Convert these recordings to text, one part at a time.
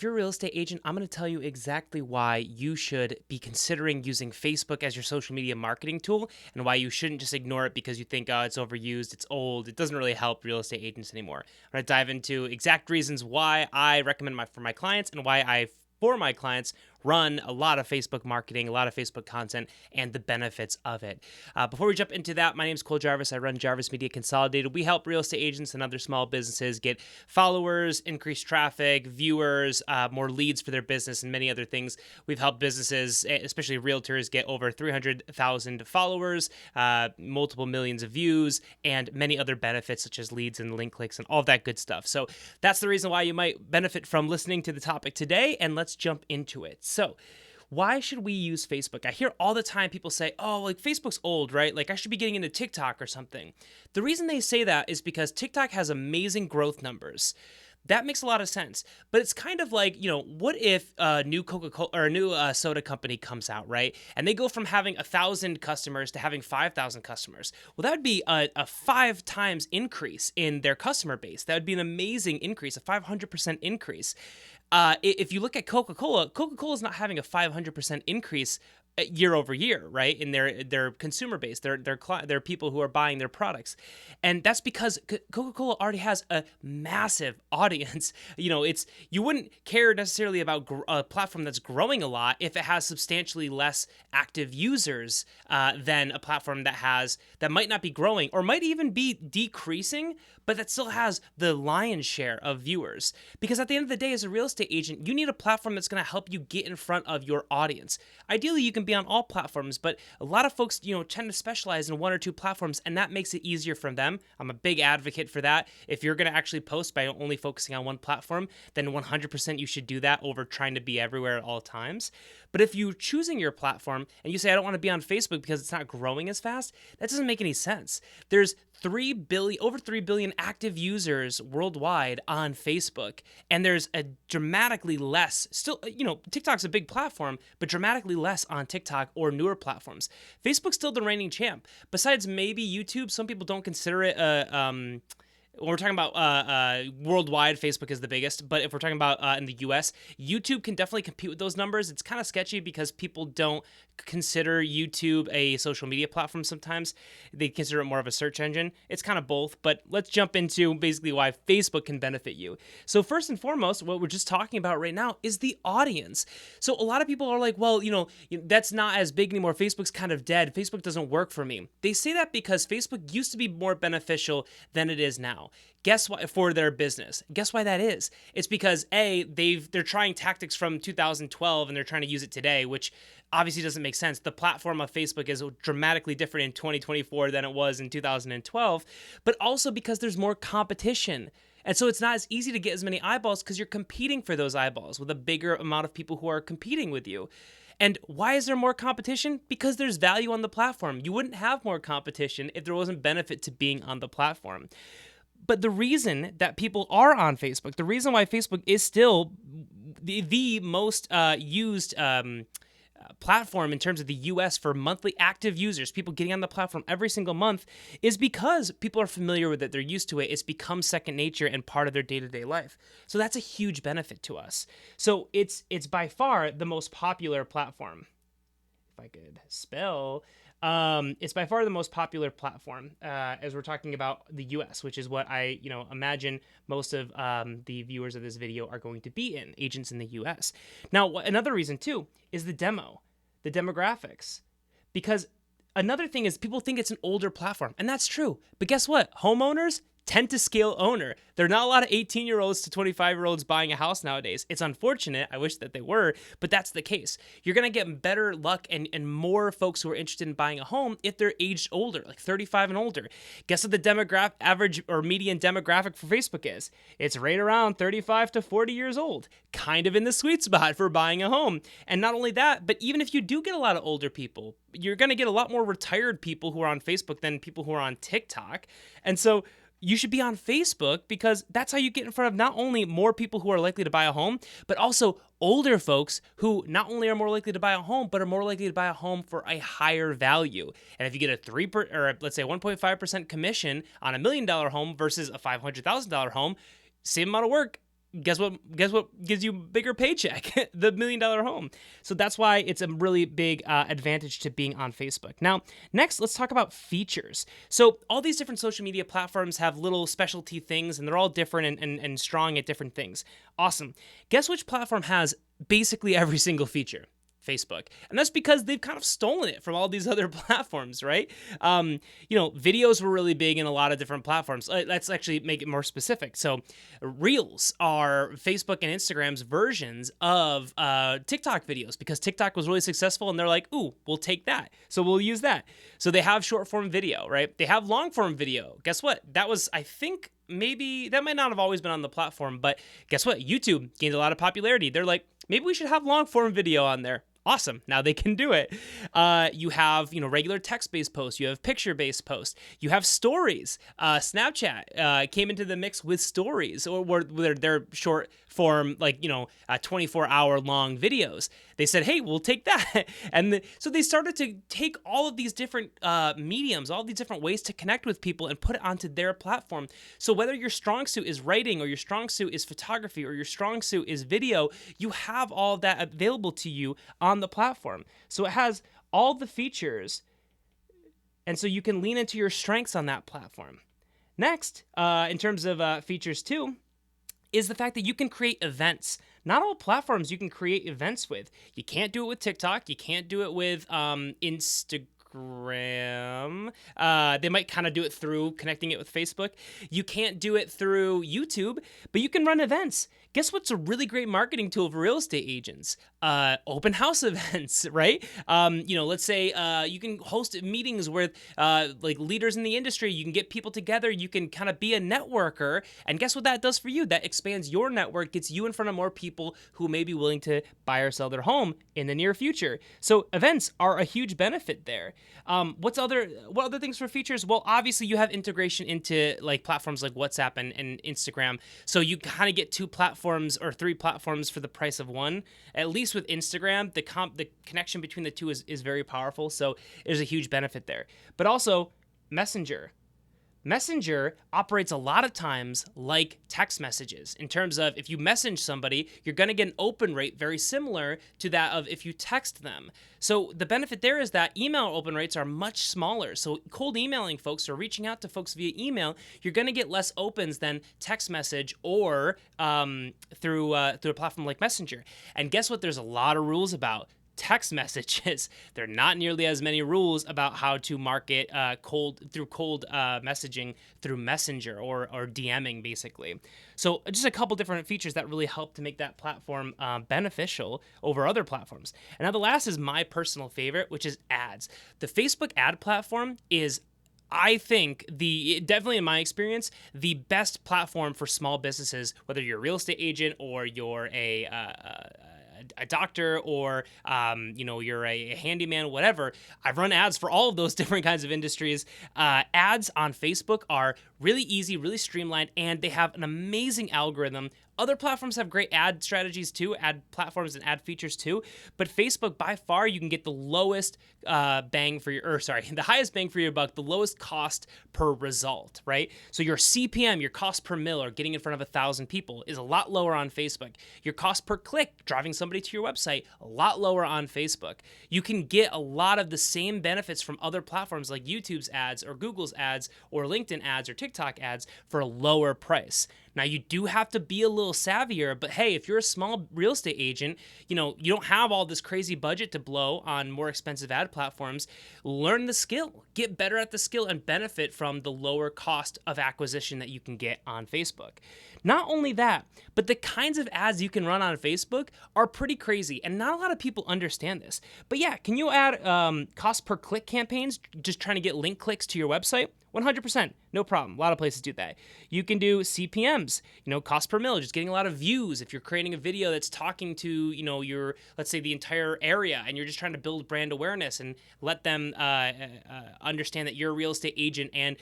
you're a real estate agent, I'm going to tell you exactly why you should be considering using Facebook as your social media marketing tool and why you shouldn't just ignore it because you think, oh, it's overused, it's old, it doesn't really help real estate agents anymore. I'm going to dive into exact reasons why I recommend for my clients and why for my clients, run a lot of Facebook marketing, a lot of Facebook content, and the benefits of it. Before we jump into that, my name is Jarvis. I run Jarvis Media Consolidated. We help real estate agents and other small businesses get followers, increase traffic, viewers, more leads for their business, and many other things. We've helped businesses, especially realtors, get over 300,000 followers, multiple millions of views, and many other benefits such as leads and link clicks and all of that good stuff. So that's the reason why you might benefit from listening to the topic today, and let's jump into it. So, why should we use Facebook? I hear all the time people say, oh, like Facebook's old, right? Like I should be getting into TikTok or something. The reason they say that is because TikTok has amazing growth numbers. That makes a lot of sense. But it's kind of like, what if a new Coca-Cola or a new soda company comes out, right? And they go from having 1,000 customers to having 5,000 customers. Well, that would be a 5 times increase in their customer base. That would be an amazing increase, a 500% increase. If you look at Coca-Cola, Coca-Cola is not having a 500% increase year over year, right? In their consumer base, their people who are buying their products, and that's because Coca-Cola already has a massive audience. You wouldn't care necessarily about a platform that's growing a lot if it has substantially less active users than a platform that might not be growing or might even be decreasing, but that still has the lion's share of viewers. Because at the end of the day, as a real estate agent, you need a platform that's going to help you get in front of your audience. Ideally, you can be on all platforms, but a lot of folks, tend to specialize in one or two platforms, and that makes it easier for them. I'm a big advocate for that. If you're going to actually post by only focusing on one platform, then 100% you should do that over trying to be everywhere at all times. But if you're choosing your platform and you say, I don't want to be on Facebook because it's not growing as fast, that doesn't make any sense. There's over 3 billion active users worldwide on Facebook, and there's a dramatically less, still, TikTok's a big platform, but dramatically less on TikTok or newer platforms. Facebook's still the reigning champ. Besides maybe YouTube, some people don't consider it when we're talking about worldwide, Facebook is the biggest. But if we're talking about in the US, YouTube can definitely compete with those numbers. It's kind of sketchy because people don't consider YouTube a social media platform sometimes. They consider it more of a search engine. It's kind of both. But let's jump into basically why Facebook can benefit you. So first and foremost, what we're just talking about right now is the audience. So a lot of people are like, well, that's not as big anymore. Facebook's kind of dead. Facebook doesn't work for me. They say that because Facebook used to be more beneficial than it is now. Guess why? For their business. Guess why that is? It's because they're trying tactics from 2012 and they're trying to use it today, which obviously doesn't make sense. The platform of Facebook is dramatically different in 2024 than it was in 2012, but also because there's more competition. And so it's not as easy to get as many eyeballs because you're competing for those eyeballs with a bigger amount of people who are competing with you. And why is there more competition? Because there's value on the platform. You wouldn't have more competition if there wasn't benefit to being on the platform. But the reason that people are on Facebook, the reason why Facebook is still the most used platform in terms of the US for monthly active users, people getting on the platform every single month, is because people are familiar with it. They're used to it. It's become second nature and part of their day-to-day life. So that's a huge benefit to us. So it's by far the most popular platform. If I could spell... it's by far the most popular platform as we're talking about the US, which is what I imagine most of the viewers of this video are going to be agents in the US. Now, another reason too is the demographics. Because another thing is people think it's an older platform, and that's true. But guess what? Homeowners tend to scale owner. There are not a lot of 18-year-olds to 25-year-olds buying a house nowadays. It's unfortunate. I wish that they were, but that's the case. You're going to get better luck and more folks who are interested in buying a home if they're aged older, like 35 and older. Guess what the average or median demographic for Facebook is? It's right around 35 to 40 years old, kind of in the sweet spot for buying a home. And not only that, but even if you do get a lot of older people, you're going to get a lot more retired people who are on Facebook than people who are on TikTok. And so you should be on Facebook because that's how you get in front of not only more people who are likely to buy a home, but also older folks who not only are more likely to buy a home, but are more likely to buy a home for a higher value. And if you get let's say 1.5% commission on $1 million home versus a $500,000 home, same amount of work, Guess what gives you bigger paycheck? The $1 million home. So that's why it's a really big advantage to being on Facebook. Now, next, let's talk about features. So all these different social media platforms have little specialty things, and they're all different and strong at different things. Awesome. Guess which platform has basically every single feature? Facebook. And that's because they've kind of stolen it from all these other platforms, right? Videos were really big in a lot of different platforms. Let's actually make it more specific. So Reels are Facebook and Instagram's versions of TikTok videos, because TikTok was really successful and they're like, ooh, we'll take that. So we'll use that. So they have short form video, right? They have long form video. Guess what? That was, I think, maybe that might not have always been on the platform, but guess what? YouTube gained a lot of popularity. They're like, maybe we should have long form video on there. Awesome. Now they can do it. You have, regular text-based posts. You have picture-based posts. You have stories. Snapchat came into the mix with stories, or where they're short form, 24-hour long videos. They said, hey, we'll take that. And so they started to take all of these different mediums, all these different ways to connect with people and put it onto their platform. So whether your strong suit is writing, or your strong suit is photography, or your strong suit is video, you have all of that available to you on the platform. So it has all the features, and so you can lean into your strengths on that platform. Next, in terms of features too, is the fact that you can create events. Not all platforms you can create events with. You can't do it with TikTok. You can't do it with Instagram. They might kind of do it through connecting it with Facebook. You can't do it through YouTube, but you can run events. Guess what's a really great marketing tool for real estate agents? Open house events, right? Let's say you can host meetings with leaders in the industry. You can get people together. You can kind of be a networker. And guess what that does for you? That expands your network, gets you in front of more people who may be willing to buy or sell their home in the near future. So events are a huge benefit there. What other things for features? Well, obviously you have integration into platforms like WhatsApp and Instagram. So you kind of get two platforms or three platforms for the price of one. At least with Instagram, the connection between the two is very powerful. So there's a huge benefit there. But also Messenger. Messenger operates a lot of times like text messages in terms of if you message somebody, you're going to get an open rate very similar to that of if you text them. So the benefit there is that email open rates are much smaller. So cold emailing folks or reaching out to folks via email, you're going to get less opens than text message or through a platform like Messenger. And guess what? There's a lot of rules about text messages. There are not nearly as many rules about how to market cold messaging through Messenger or DMing, basically. So just a couple different features that really help to make that platform beneficial over other platforms. And now the last is my personal favorite, which is ads. The Facebook ad platform is, I think, definitely in my experience, the best platform for small businesses, whether you're a real estate agent or you're a doctor or you're a handyman, whatever. I've run ads for all of those different kinds of industries. Ads on Facebook are really easy, really streamlined, and they have an amazing algorithm. Other platforms have great ad strategies too, ad platforms and ad features too, but Facebook, by far, you can get the lowest the highest bang for your buck, the lowest cost per result, right? So your CPM, your cost per mil, or getting in front of 1,000 people is a lot lower on Facebook. Your cost per click, driving somebody to your website, a lot lower on Facebook. You can get a lot of the same benefits from other platforms like YouTube's ads or Google's ads or LinkedIn ads or TikTok ads for a lower price. Now, you do have to be a little savvier, but hey, if you're a small real estate agent, you don't have all this crazy budget to blow on more expensive ad platforms. Learn the skill, get better at the skill, and benefit from the lower cost of acquisition that you can get on Facebook. Not only that, but the kinds of ads you can run on Facebook are pretty crazy, and not a lot of people understand this. But yeah, can you add cost per click campaigns, just trying to get link clicks to your website? 100%, no problem. A lot of places do that. You can do CPMs, cost per mil, just getting a lot of views. If you're creating a video that's talking to, your, let's say, the entire area, and you're just trying to build brand awareness and let them understand that you're a real estate agent and,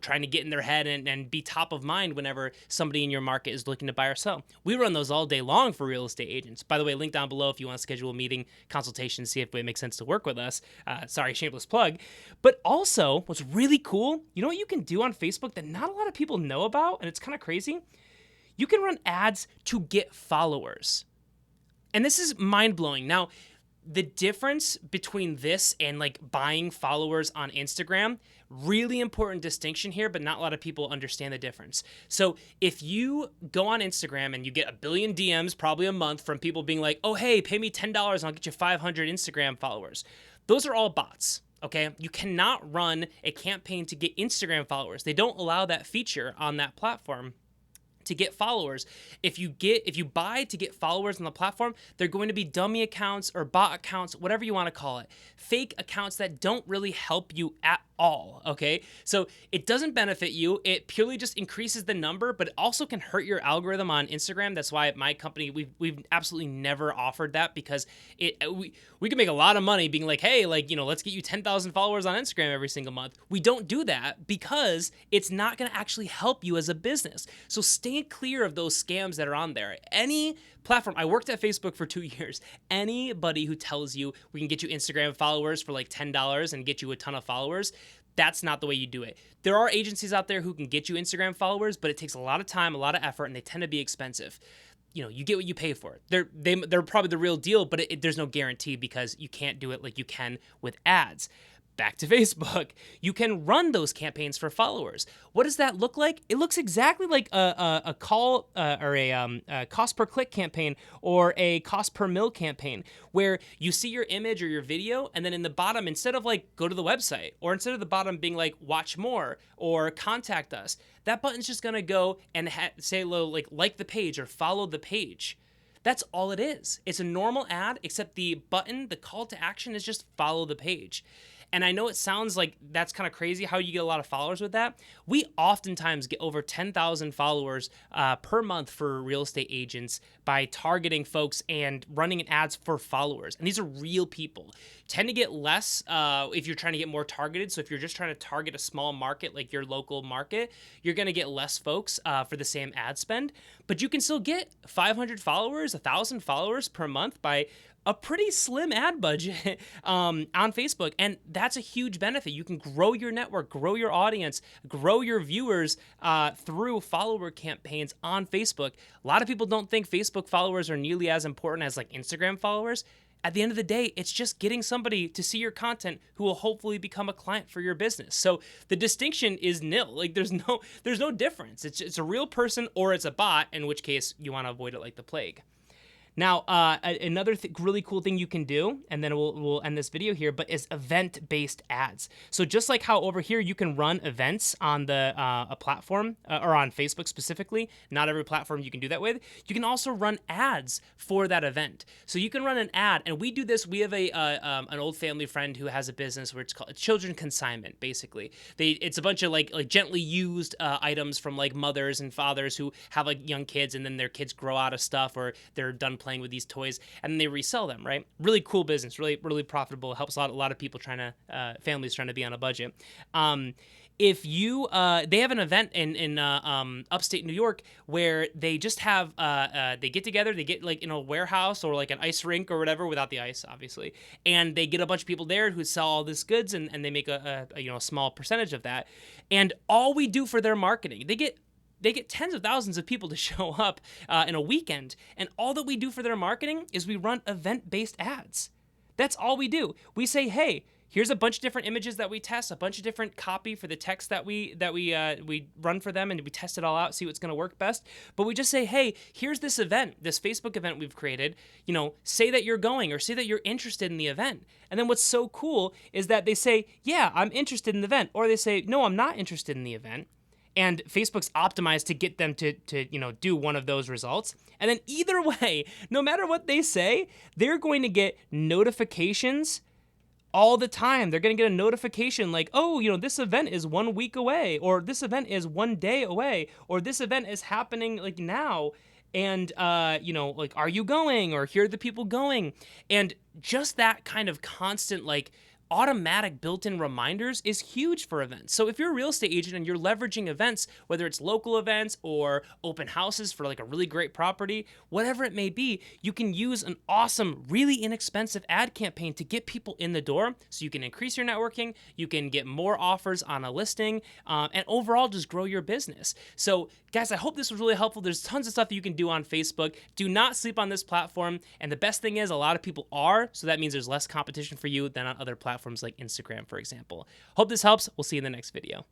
trying to get in their head and be top of mind whenever somebody in your market is looking to buy or sell. We run those all day long for real estate agents. By the way, link down below if you want to schedule a meeting, consultation, see if it makes sense to work with us. Sorry, shameless plug. But also, what's really cool, you know what you can do on Facebook that not a lot of people know about, and it's kind of crazy? you can run ads to get followers. And this is mind-blowing. Now, the difference between this and like buying followers on Instagram, really important distinction here, but not a lot of people understand the difference. So if you go on Instagram and you get a billion DMs probably a month from people being like, oh, hey, pay me $10 and I'll get you 500 Instagram followers. Those are all bots. Okay, you cannot run a campaign to get Instagram followers. They don't allow that feature on that platform to get followers. If you buy to get followers on the platform, they're going to be dummy accounts or bot accounts, whatever you want to call it. Fake accounts that don't really help you at all, okay? So it doesn't benefit you. It purely just increases the number, but it also can hurt your algorithm on Instagram. That's why at my company, we've absolutely never offered that, because we can make a lot of money being like, hey, like, you know, let's get you 10,000 followers on Instagram every single month. We don't do that because it's not going to actually help you as a business. So stay clear of those scams that are on there. Any platform, I worked at Facebook for 2 years. Anybody who tells you we can get you Instagram followers for like $10 and get you a ton of followers, that's not the way you do it. There are agencies out there who can get you Instagram followers, but it takes a lot of time, a lot of effort, and they tend to be expensive. You know, you get what you pay for. They're probably the real deal, but there's no guarantee because you can't do it like you can with ads. Back to Facebook, you can run those campaigns for followers. What does that look like? It looks exactly like a call or a cost per click campaign or a cost per mil campaign, where you see your image or your video, and then in the bottom, instead of like go to the website, or instead of the bottom being like watch more or contact us, that button's just gonna go and say like the page or follow the page. That's all it is. It's a normal ad, except the button, the call to action is just follow the page. And I know it sounds like that's kind of crazy how you get a lot of followers with that. We oftentimes get over 10,000 followers per month for real estate agents by targeting folks and running ads for followers. And these are real people. Tend to get less if you're trying to get more targeted. So if you're just trying to target a small market like your local market, you're going to get less folks for the same ad spend. But you can still get 500 followers, 1,000 followers per month by a pretty slim ad budget on Facebook. And that's a huge benefit. You can grow your network, grow your audience, grow your viewers through follower campaigns on Facebook. A lot of people don't think Facebook followers are nearly as important as like Instagram followers. At the end of the day, it's just getting somebody to see your content who will hopefully become a client for your business. So the distinction is nil. Like there's no difference. It's a real person or it's a bot, in which case you want to avoid it like the plague. Now, another really cool thing you can do, and then we'll end this video here, but is event-based ads. So just like how over here you can run events on the a platform or on Facebook specifically, not every platform you can do that with. You can also run ads for that event. So you can run an ad, and we do this. We have an old family friend who has a business where it's called children consignment. Basically, it's a bunch of like gently used items from like mothers and fathers who have like young kids, and then their kids grow out of stuff or they're done playing with these toys, and then they resell them, right? Really cool business, really profitable. Helps a lot of people families trying to be on a budget. If you, they have an event in upstate New York where they just have, they get together, they get like in a warehouse or like an ice rink or whatever, without the ice, obviously, and they get a bunch of people there who sell all this goods, and they make a small percentage of that. And all we do for their marketing, they get tens of thousands of people to show up in a weekend, and all that we do for their marketing is we run event-based ads. That's all we do. We say, hey, here's a bunch of different images that we test, a bunch of different copy for the text that we run for them, and we test it all out, see what's going to work best. But we just say, hey, here's this event, this Facebook event we've created. You know, say that you're going or say that you're interested in the event. And then what's so cool is that they say, yeah, I'm interested in the event, or they say, no, I'm not interested in the event. And Facebook's optimized to get them to do one of those results. And then either way, no matter what they say, they're going to get notifications all the time. They're going to get a notification like, oh, this event is 1 week away, or this event is 1 day away, or this event is happening like now. And, like, are you going? Or here are the people going. And just that kind of constant, like, automatic built-in reminders is huge for events. So if you're a real estate agent and you're leveraging events, whether it's local events or open houses for like a really great property, whatever it may be, you can use an awesome, really inexpensive ad campaign to get people in the door so you can increase your networking, you can get more offers on a listing, and overall just grow your business. So guys, I hope this was really helpful. There's tons of stuff that you can do on Facebook. Do not sleep on this platform. And the best thing is a lot of people are, so that means there's less competition for you than on other platforms like Instagram, for example. Hope this helps. We'll see you in the next video.